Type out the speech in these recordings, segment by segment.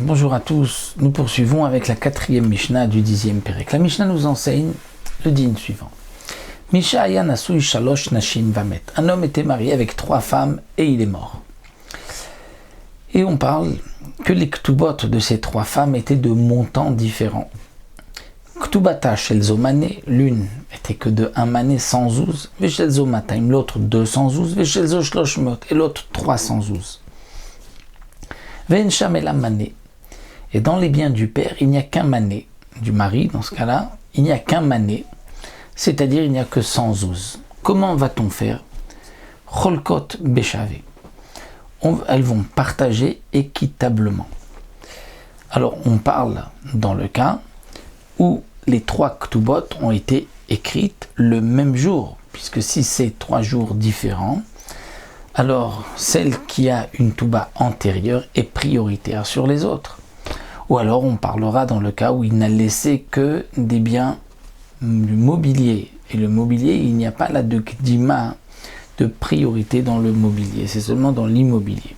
Bonjour à tous, nous poursuivons avec la 4e Mishnah du 10e Pérec. La Mishnah nous enseigne le din suivant. Misha aya nasui shalosh nashin vamet. Un homme était marié avec 3 femmes et il est mort. Et on parle que les ktubot de ces 3 femmes étaient de montants différents. Ktubata shel zomane, l'une était que de 1 mané 100 zouz, veshel zomataim, l'autre 200 zouz, veshel zo shloshmot, et l'autre 300 zouz. Ve'en sham elam mané. Et dans les biens du père, il n'y a qu'un mané, du mari dans ce cas-là, il n'y a qu'un mané, c'est-à-dire il n'y a que 100 zouz. Comment va-t-on faire? Cholkot béchavé. Elles vont partager équitablement. Alors on parle dans le cas où les 3 ktubot ont été écrites le même jour, puisque si c'est 3 jours différents, alors celle qui a une touba antérieure est prioritaire sur les autres. Ou alors on parlera dans le cas où il n'a laissé que des biens du mobilier. Et le mobilier, il n'y a pas là de kdima, de priorité dans le mobilier, c'est seulement dans l'immobilier.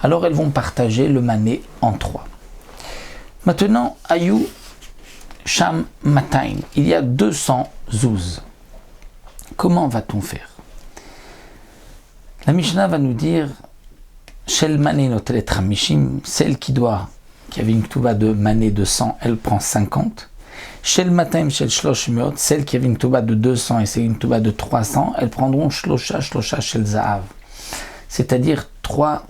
Alors elles vont partager le mané en 3. Maintenant, Ayu Sham Matain, il y a 200 zouz. Comment va-t-on faire? La Mishnah va nous dire Shel mané notelet ramishim, celle qui avait une touba de mané de 100, elle prend 50. Shel Mataim Shel Shloshmot, celle qui avait une touba de 200 et c'est une touba de 300, elles prendront Shlosha Shel Zahav. C'est-à-dire 3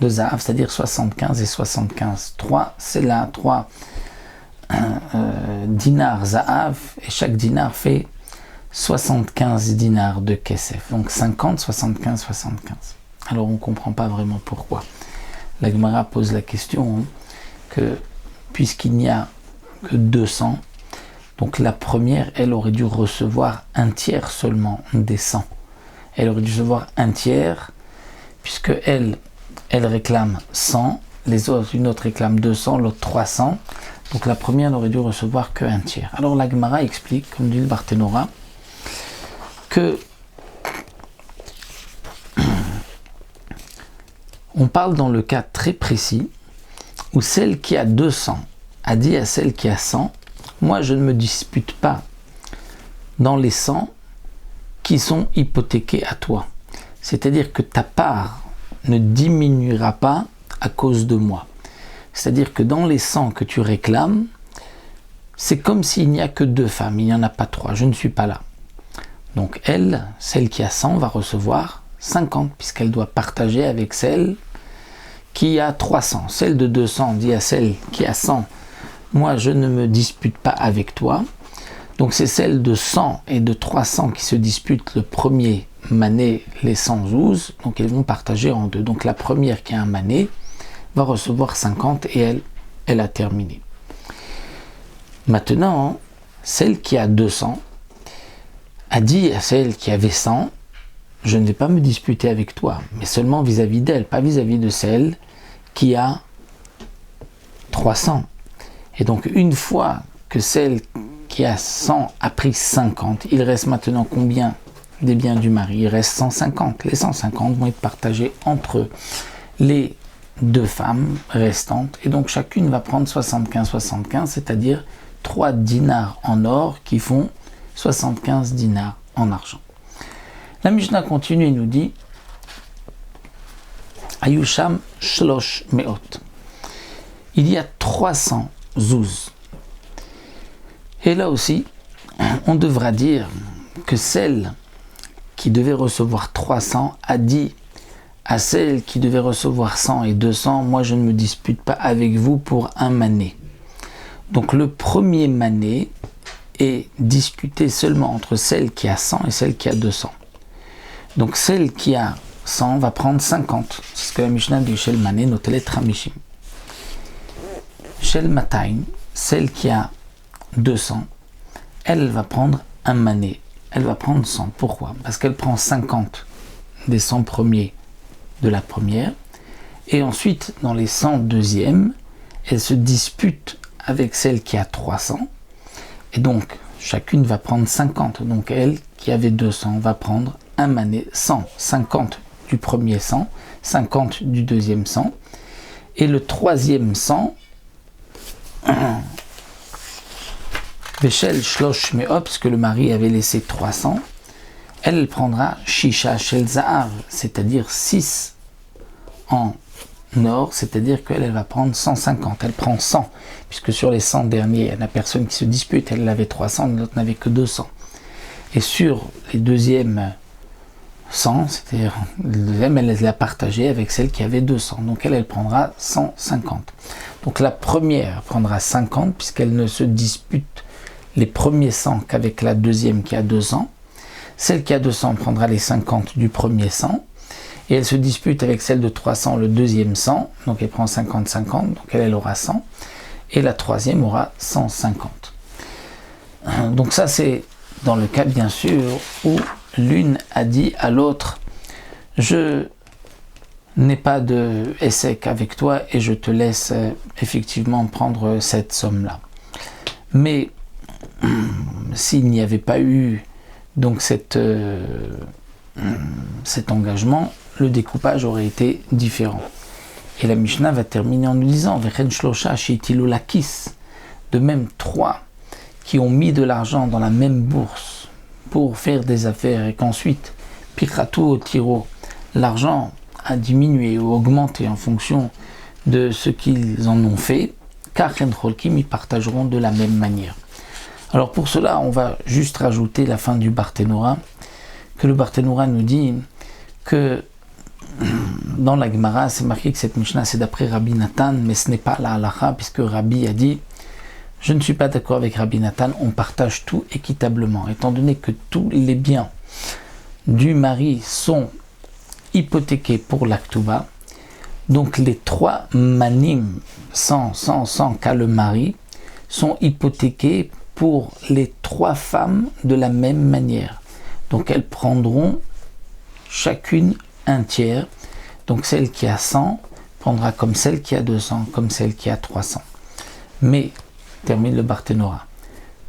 de Zahav, c'est-à-dire 75 et 75. 3, c'est là, 3 dinars Zahav, et chaque dinar fait 75 dinars de Kesef. Donc 50, 75, 75. Alors on ne comprend pas vraiment pourquoi. La Gemara pose la question que puisqu'il n'y a que 200, donc la première, elle aurait dû recevoir un tiers seulement des 100. Elle aurait dû recevoir un tiers, puisque elle réclame 100, une autre réclame 200, l'autre 300. Donc la première n'aurait dû recevoir qu'un tiers. Alors la Gemara explique, comme dit le Barthénora, que on parle dans le cas très précis où celle qui a 200 a dit à celle qui a 100, moi je ne me dispute pas dans les 100 qui sont hypothéqués à toi. C'est-à-dire que ta part ne diminuera pas à cause de moi. C'est-à-dire que dans les 100 que tu réclames, c'est comme s'il n'y a que 2 femmes, il n'y en a pas 3, je ne suis pas là. Donc elle, celle qui a 100, va recevoir 50, puisqu'elle doit partager avec celle qui a 300. Celle de 200 dit à celle qui a 100, moi je ne me dispute pas avec toi. Donc c'est celle de 100 et de 300 qui se disputent le premier mané, les 100 zouz, donc elles vont partager en 2. Donc la première qui a un mané va recevoir 50 et elle a terminé. Maintenant, celle qui a 200 a dit à celle qui avait 100, je ne vais pas me disputer avec toi, mais seulement vis-à-vis d'elle, pas vis-à-vis de celle qui a 300. Et donc une fois que celle qui a 100 a pris 50, il reste maintenant combien des biens du mari? Il reste 150. Les 150 vont être partagés entre les 2 femmes restantes, et donc chacune va prendre 75, c'est-à-dire 3 dinars en or qui font 75 dinars en argent. La Mishnah continue et nous dit Ayusham Shlosh Meot. Il y a 300 zouz. Et là aussi, on devra dire que celle qui devait recevoir 300 a dit à celle qui devait recevoir 100 et 200, moi je ne me dispute pas avec vous pour un mané. Donc le premier mané est discuté seulement entre celle qui a 100 et celle qui a 200. Donc celle qui a 100 va prendre 50. C'est ce que la Mishnah dit Shel mané notelet ramishim. Shel matain, celle qui a 200, elle va prendre un mané. Elle va prendre 100. Pourquoi? Parce qu'elle prend 50 des 100 premiers de la première, et ensuite dans les 100 deuxièmes, elle se dispute avec celle qui a 300, et donc chacune va prendre 50. Donc elle qui avait 200 va prendre un mané 100, 50 du premier 100, 50 du deuxième 100, Et le troisième 100, Veshel Shlosh Me'ot, parce que le mari avait laissé 300, elle prendra Shisha Shel Zahav, c'est-à-dire 6 en or, c'est-à-dire qu'elle va prendre 150, elle prend 100, puisque sur les 100 derniers, il n'y a personne qui se dispute, elle avait 300, l'autre n'avait que 200. Et sur les deuxièmes 100, c'est-à-dire le deuxième, elle l'a partagé avec celle qui avait 200, donc elle prendra 150. Donc la première prendra 50, puisqu'elle ne se dispute les premiers 100 qu'avec la deuxième qui a 200. Celle qui a 200 prendra les 50 du premier 100, et elle se dispute avec celle de 300 le deuxième 100, donc elle prend 50-50, donc elle aura 100, et la troisième aura 150. Donc ça c'est dans le cas bien sûr où l'une a dit à l'autre « Je n'ai pas de essai avec toi et je te laisse effectivement prendre cette somme-là. » Mais s'il n'y avait pas eu donc cet engagement, le découpage aurait été différent. Et la Mishnah va terminer en nous disant Vechen shlosha sheitilu lakis, de même 3 qui ont mis de l'argent dans la même bourse pour faire des affaires et qu'ensuite pikratu au tiro, l'argent a diminué ou augmenté en fonction de ce qu'ils en ont fait, car Cholkim, ils partageront de la même manière. Alors pour cela, on va juste rajouter la fin du Barthénora, que le Barthénora nous dit que dans la Gemara, c'est marqué que cette Mishnah c'est d'après Rabbi Nathan, mais ce n'est pas la halacha, puisque Rabbi a dit je ne suis pas d'accord avec Rabbi Nathan, on partage tout équitablement, étant donné que tous les biens du mari sont hypothéqués pour l'Aktuba, donc les 3 manim sans cas le mari sont hypothéqués pour les 3 femmes de la même manière. Donc elles prendront chacune un tiers. Donc celle qui a 100 prendra comme celle qui a 200, comme celle qui a 300. Mais, termine le Barthénora,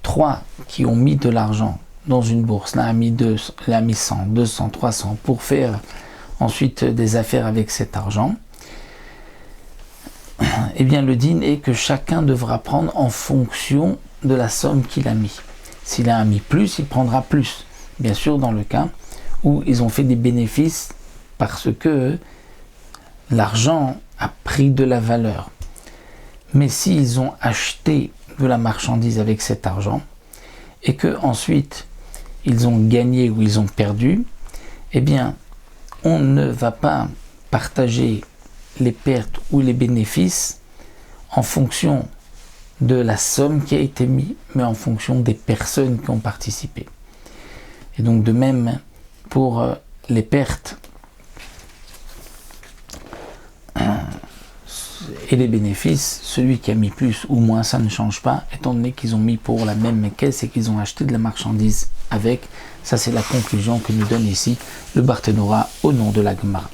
3 qui ont mis de l'argent dans une bourse, l'un a mis 100, 200, 300 pour faire ensuite des affaires avec cet argent, eh bien le din est que chacun devra prendre en fonction de la somme qu'il a mis. S'il a mis plus, il prendra plus. Bien sûr, dans le cas où ils ont fait des bénéfices parce que l'argent a pris de la valeur. Mais s'ils ont acheté de la marchandise avec cet argent et que ensuite ils ont gagné ou ils ont perdu, eh bien, on ne va pas partager les pertes ou les bénéfices en fonction de la somme qui a été mise, mais en fonction des personnes qui ont participé. Et donc de même pour les pertes et les bénéfices, celui qui a mis plus ou moins, ça ne change pas, étant donné qu'ils ont mis pour la même caisse et qu'ils ont acheté de la marchandise avec. Ça c'est la conclusion que nous donne ici le Barthénora au nom de la Gemara.